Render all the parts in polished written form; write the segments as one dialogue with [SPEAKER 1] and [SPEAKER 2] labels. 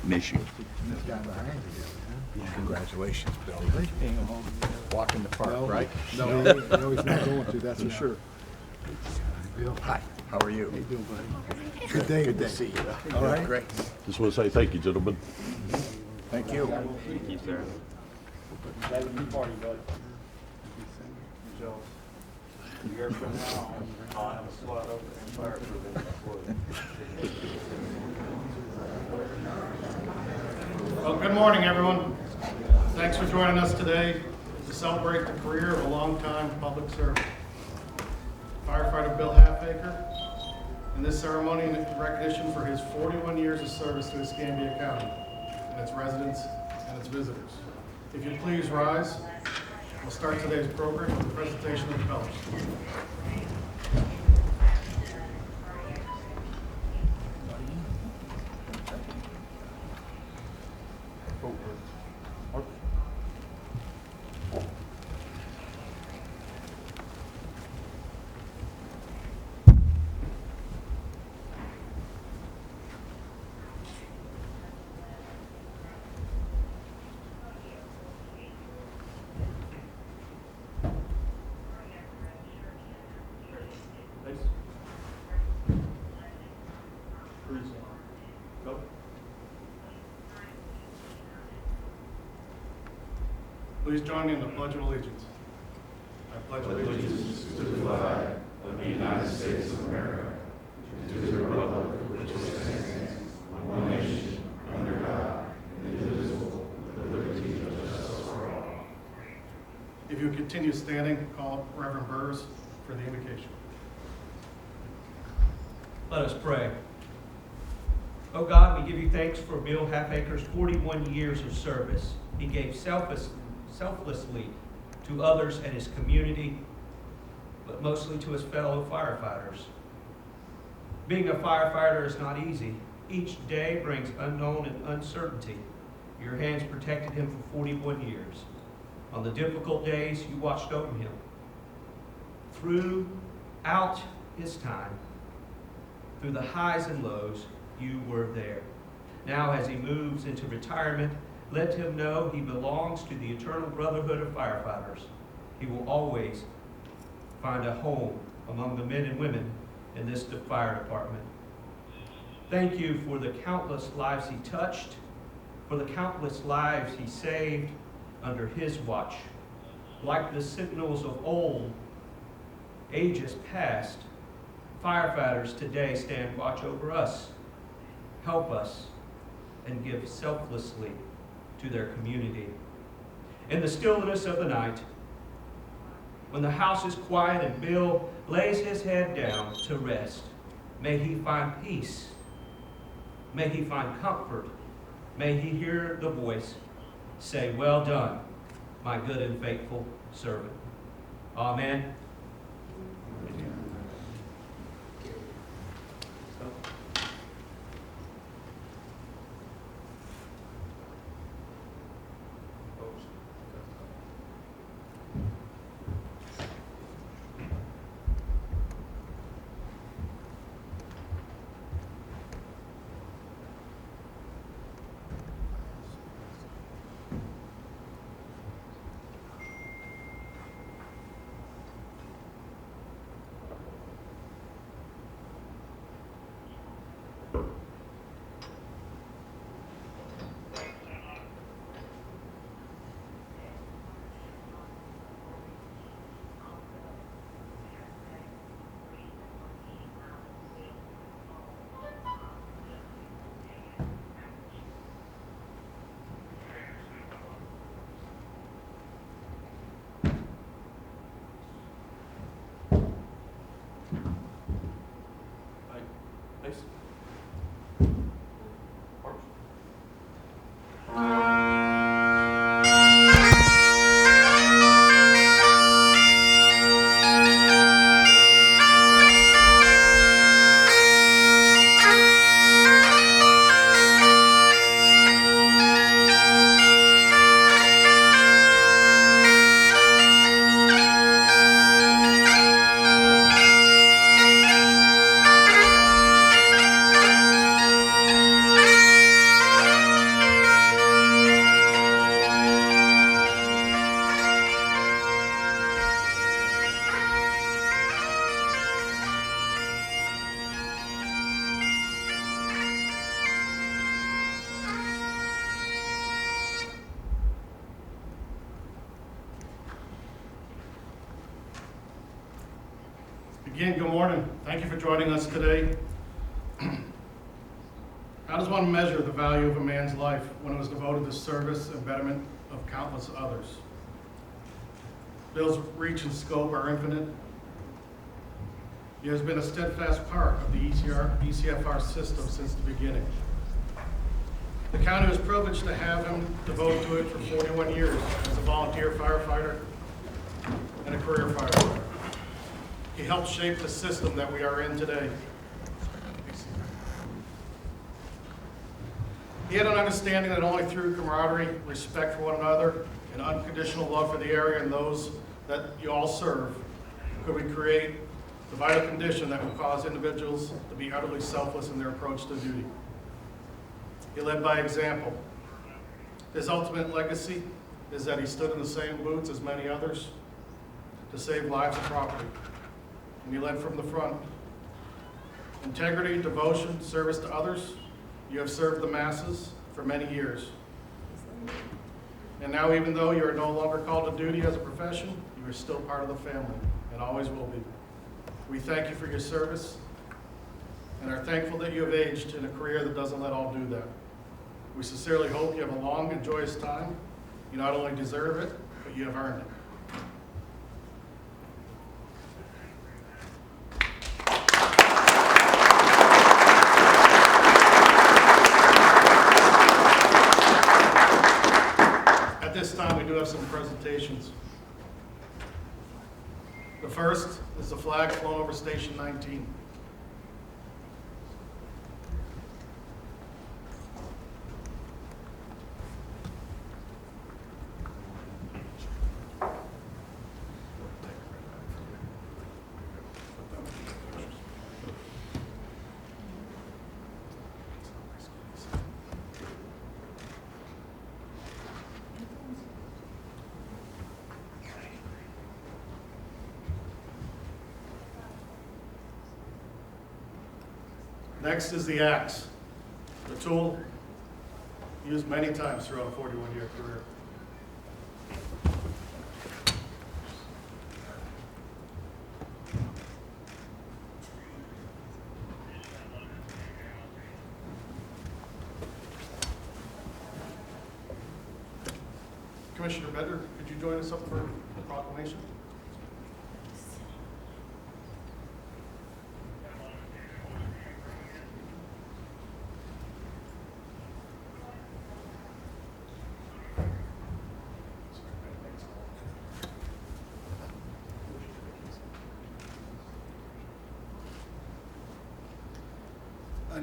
[SPEAKER 1] Miss you.
[SPEAKER 2] This guy behind you.
[SPEAKER 3] Congratulations, Bill. Walk in the park, right?
[SPEAKER 2] No, he's not going to, that's for sure. Bill,
[SPEAKER 3] Hi, how are you?
[SPEAKER 2] how you doing, buddy? Good day,
[SPEAKER 3] Good to see you.
[SPEAKER 2] All right.
[SPEAKER 3] Great.
[SPEAKER 4] Just want to say thank you, gentlemen.
[SPEAKER 3] Thank you.
[SPEAKER 1] Thank you, sir.
[SPEAKER 5] Well, good morning, everyone. Thanks for joining us today to celebrate the career of a longtime public servant, firefighter Bill Halfacre, and this ceremony in recognition for his 41 years of service to Escambia County and its residents and its visitors. If you please rise, we'll start today's program with the presentation of the fellowship. Please join me in the Pledge of Allegiance. I pledge allegiance to the flag of the United States of America, to the republic which stands one nation, under God, indivisible, with liberty and justice for all. If you would continue standing, call Reverend Burrs for the invocation.
[SPEAKER 6] Let us pray. Oh God, we give you thanks for Bill Halfacre's 41 years of service. He gave selflessly to others and his community, but mostly to his fellow firefighters. Being a firefighter is not easy. Each day brings unknown and uncertainty. Your hands protected him for 41 years. On the difficult days, you watched over him. Throughout his time, through the highs and lows, you were there. Now, as he moves into retirement, let him know he belongs to the eternal brotherhood of firefighters. He will always find a home among the men and women in this fire department. Thank you for the countless lives he touched, for the countless lives he saved under his watch. Like the sentinels of old, ages past, firefighters today stand watch over us, help us, and give selflessly to their community. In the stillness of the night, when the house is quiet and Bill lays his head down to rest, may he find peace, may he find comfort, may he hear the voice say, "Well done, my good and faithful servant." Amen.
[SPEAKER 5] Again, good morning. Thank you for joining us today. How does one measure the value of a man's life when it was devoted to service and betterment of countless others? Bill's reach and scope are infinite. He has been a steadfast part of the ECFR system since the beginning. The county was privileged to have him devoted to it for 41 years as a volunteer firefighter and a career firefighter. He helped shape the system that we are in today. He had an understanding that only through camaraderie, respect for one another, and unconditional love for the area and those that you all serve could we create the vital condition that would cause individuals to be utterly selfless in their approach to duty. He led by example. His ultimate legacy is that he stood in the same boots as many others to save lives and property. And he led from the front. Integrity, devotion, service to others. You have served the masses for many years. And now, even though you are no longer called to duty as a profession, you are still part of the family and always will be. We thank you for your service and are thankful that you have aged in a career that doesn't let all do that. We sincerely hope you have a long and joyous time. You not only deserve it, but you have earned it. At this time, we do have some presentations. The first is the flag flown over Station 19. Next is the axe, the tool used many times throughout a 41-year career. Commissioner Bender, could you join us up for the proclamation?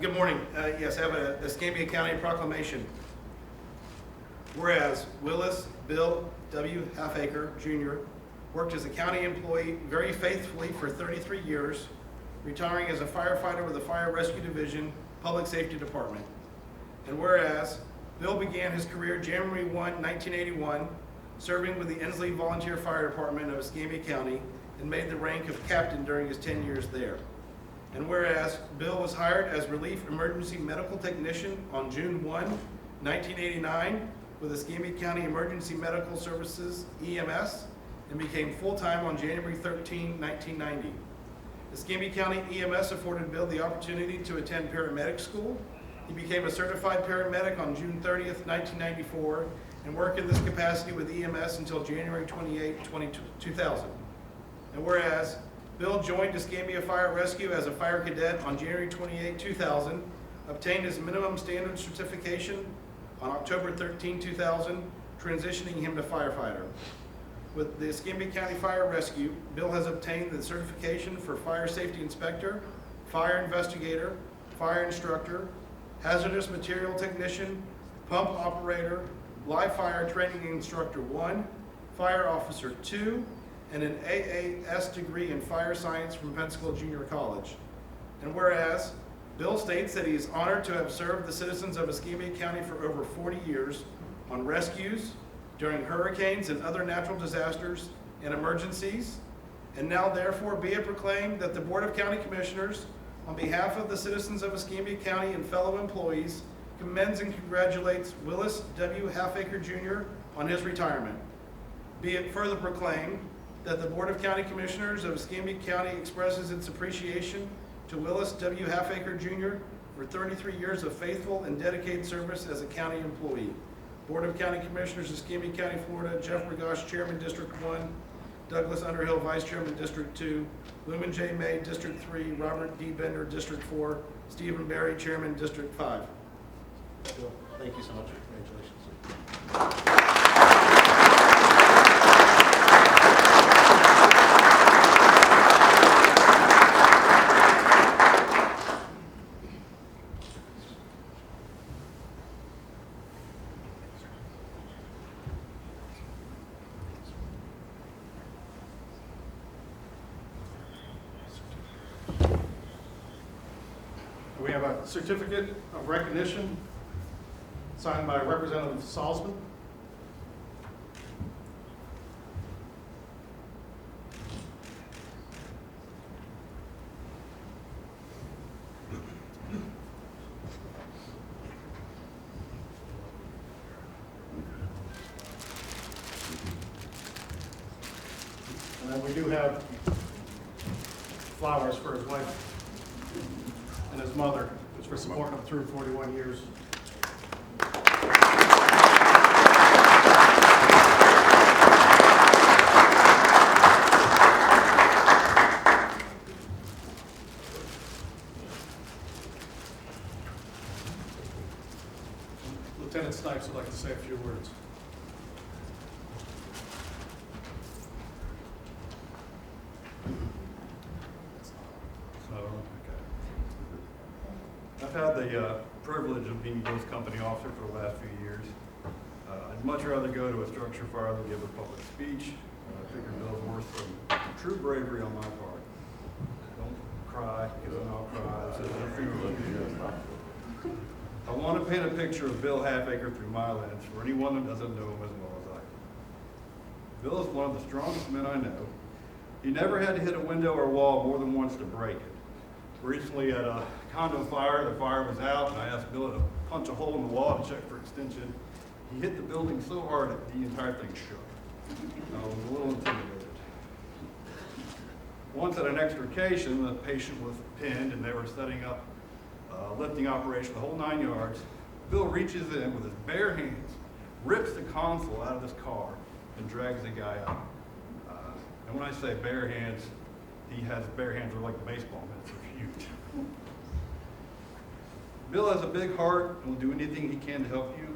[SPEAKER 1] Good morning. Yes, I have a Escambia County proclamation. Whereas Willis Bill W. Halfaker, Jr. worked as a county employee very faithfully for 33 years, retiring as a firefighter with the Fire Rescue Division, Public Safety Department. And whereas Bill began his career January 1, 1981, serving with the Ensley Volunteer Fire Department of Escambia County and made the rank of captain during his 10 years there. And whereas Bill was hired as Relief Emergency Medical Technician on June 1, 1989 with Escambia County Emergency Medical Services, EMS, and became full-time on January 13, 1990. Escambia County EMS afforded Bill the opportunity to attend paramedic school. He became a certified paramedic on June 30th, 1994, and worked in this capacity with EMS until January 28, 2000. And whereas Bill joined Escambia Fire Rescue as a fire cadet on January 28, 2000, obtained his minimum standard certification on October 13, 2000, transitioning him to firefighter. With the Escambia County Fire Rescue, Bill has obtained the certification for Fire Safety Inspector, Fire Investigator, Fire Instructor, Hazardous Material Technician, Pump Operator, Live Fire Training Instructor 1, Fire Officer 2, and an AAS degree in Fire Science from Pensacola Junior College. And whereas Bill states that he is honored to have served the citizens of Escambia County for over 40 years on rescues, during hurricanes and other natural disasters and emergencies, and now therefore be it proclaimed that the Board of County Commissioners, on behalf of the citizens of Escambia County and fellow employees, commends and congratulates Willis W. Halfaker Jr. on his retirement. Be it further proclaimed that the Board of County Commissioners of Escambia County expresses its appreciation to Willis W. Halfaker Jr. for 33 years of faithful and dedicated service as a county employee. Board of County Commissioners, Escambia County, Florida, Jeff Regosh, Chairman, District 1, Douglas Underhill, Vice Chairman, District 2, Lumen J. May, District 3, Robert D. Bender, District 4, Stephen Barry, Chairman, District 5. Bill, thank you so much. Congratulations.
[SPEAKER 5] We have a certificate of recognition signed by Representative Salzman. And then we do have flowers for his wife and his mother, which were supporting him through 41 years. Lieutenant Snipes would like to say a few words.
[SPEAKER 7] I've had the privilege of being Bill's company officer for the last few years. I'd much rather go to a structure fire than give a public speech. I figure Bill's worth some true bravery on my part. Don't cry, because then I'll cry. This is a funeral. I want to paint a picture of Bill Halfaker through my lens for anyone that doesn't know him as well as I do. Bill is one of the strongest men I know. He never had to hit a window or wall more than once to break it. Recently at a condo fire, the fire was out, and I asked Bill to punch a hole in the wall to check for extension. He hit the building so hard that the entire thing shook. I was a little intimidated. Once at an extrication, the patient was pinned, and they were setting up a lifting operation, the whole 9 yards. Bill reaches in with his bare hands, rips the console out of his car, and drags the guy out. And when I say bare hands, he has bare hands that are like baseball mitts, they're huge. Bill has a big heart and will do anything he can to help you,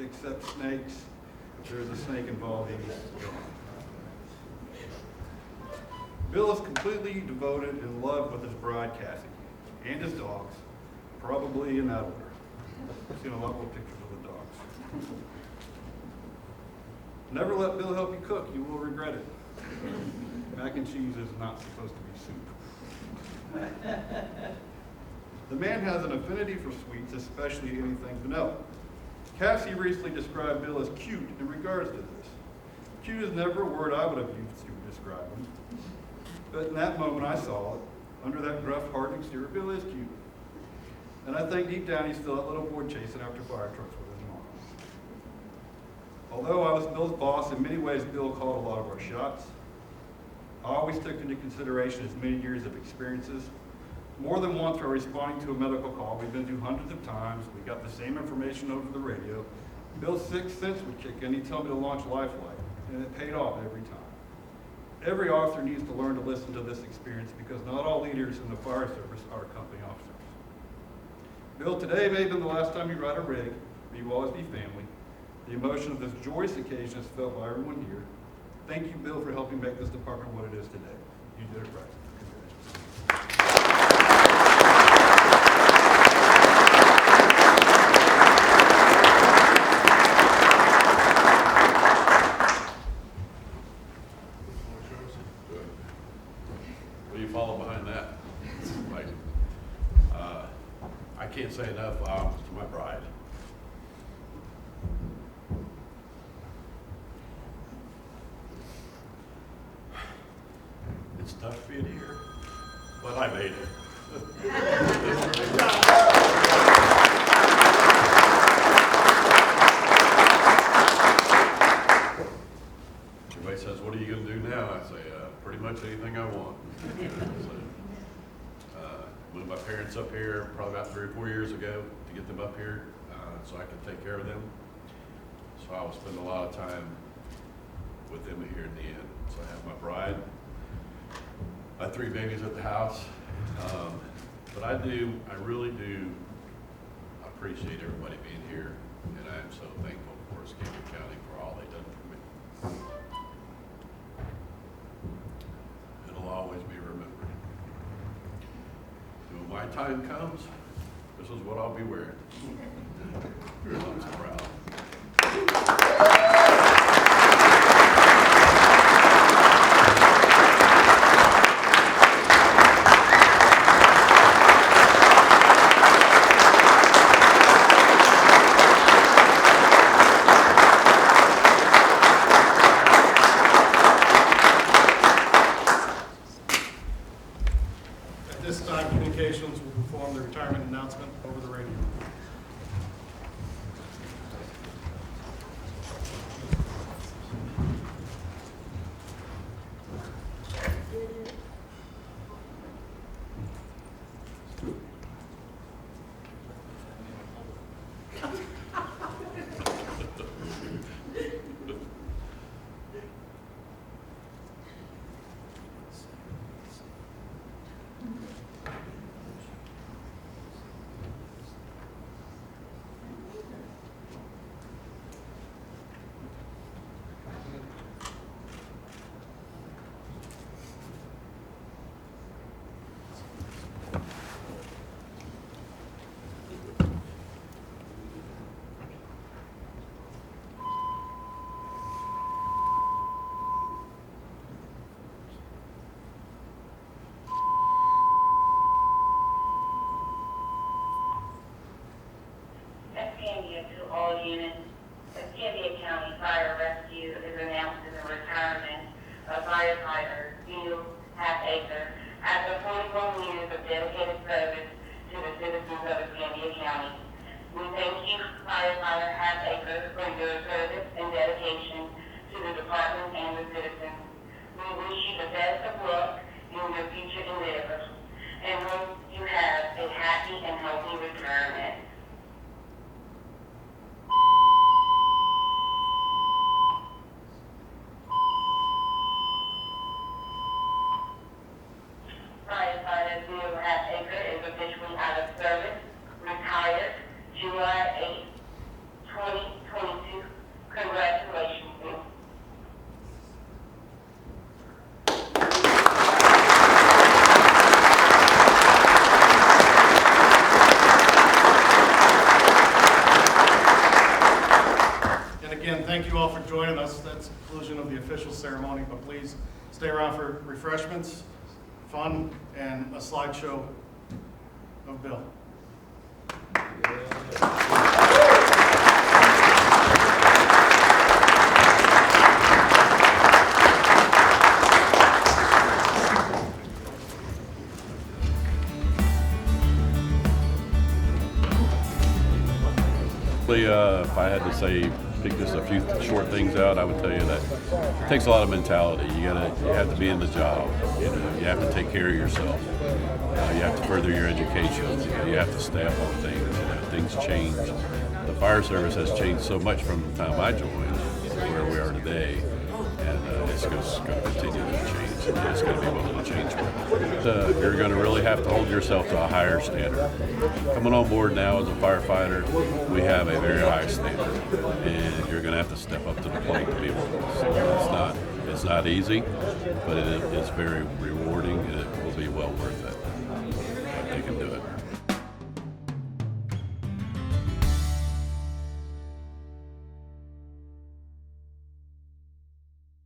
[SPEAKER 7] except snakes. If there's a snake involved, he's gone. Bill is completely devoted and in love with his bride, Cassie, and his dogs, probably in that order. I've seen a lot more pictures of the dogs. Never let Bill help you cook, you will regret it. Mac and cheese is not supposed to be soup. The man has an affinity for sweets, especially anything vanilla. Cassie recently described Bill as cute in regards to this. Cute is never a word I would have used to describe him. But in that moment I saw it. Under that gruff, hard exterior, Bill is cute. And I think deep down he's still that little boy chasing after fire trucks with his mom. Although I was Bill's boss, in many ways Bill called a lot of our shots. I always took into consideration his many years of experiences. More than once while responding to a medical call, we've been through hundreds of times, we got the same information over the radio. Bill's sixth sense would kick in, he'd tell me to launch Lifeline, and it paid off every time. Every officer needs to learn to listen to this experience because not all leaders in the fire service are company officers. Bill, today may have been the last time you ride a rig, but you will always be family. The emotion of this joyous occasion is felt by everyone here. Thank you, Bill, for helping make this department what it is today. You did it right.
[SPEAKER 4] What do you follow behind that? Like, I can't say enough to my bride. It's tough to be in here, but I made it. Everybody says, what are you going to do now? I say, them up here so I can take care of them. So I will spend a lot of time with them here in the end. So I have my bride, my 3 babies at the house. But I really do appreciate everybody being here, and I am so thankful for Escambia County for all they've done for me. It'll always be remembered. And when my time comes, this is what I'll be wearing. I'm so proud.
[SPEAKER 5] At this time, Communications will perform the retirement announcement over the radio.
[SPEAKER 8] Escambia to all units. Escambia County Fire Rescue is announcing the retirement of firefighter Bill Halfacre after 41 years of dedicated service to the citizens of Escambia County. We thank you, firefighter Halfacre, for your service and dedication to the department and the citizens. We wish you the best of luck in your future endeavors and hope you have a happy and healthy retirement. Firefighter Bill Halfacre is officially out of service, retired July 8, 2022. Congratulations, Bill.
[SPEAKER 5] And again, thank you all for joining us. That's the conclusion of the official ceremony, but please stay around for refreshments, fun, and a slideshow of Bill.
[SPEAKER 4] If I had to say, pick just a few short things out, I would tell you that it takes a lot of mentality. You have to be in the job. You have to take care of yourself. You have to further your education. You have to stay up on things. Things change. The fire service has changed so much from the time I joined to where we are today, and it's just going to continue to change. And it's going to be willing to change with it. You're going to really have to hold yourself to a higher standard. Coming on board now as a firefighter, we have a very high standard, and you're going to have to step up to the plate to be able to. So it's not easy, but it's very rewarding, and it will be well worth it. But you can do it.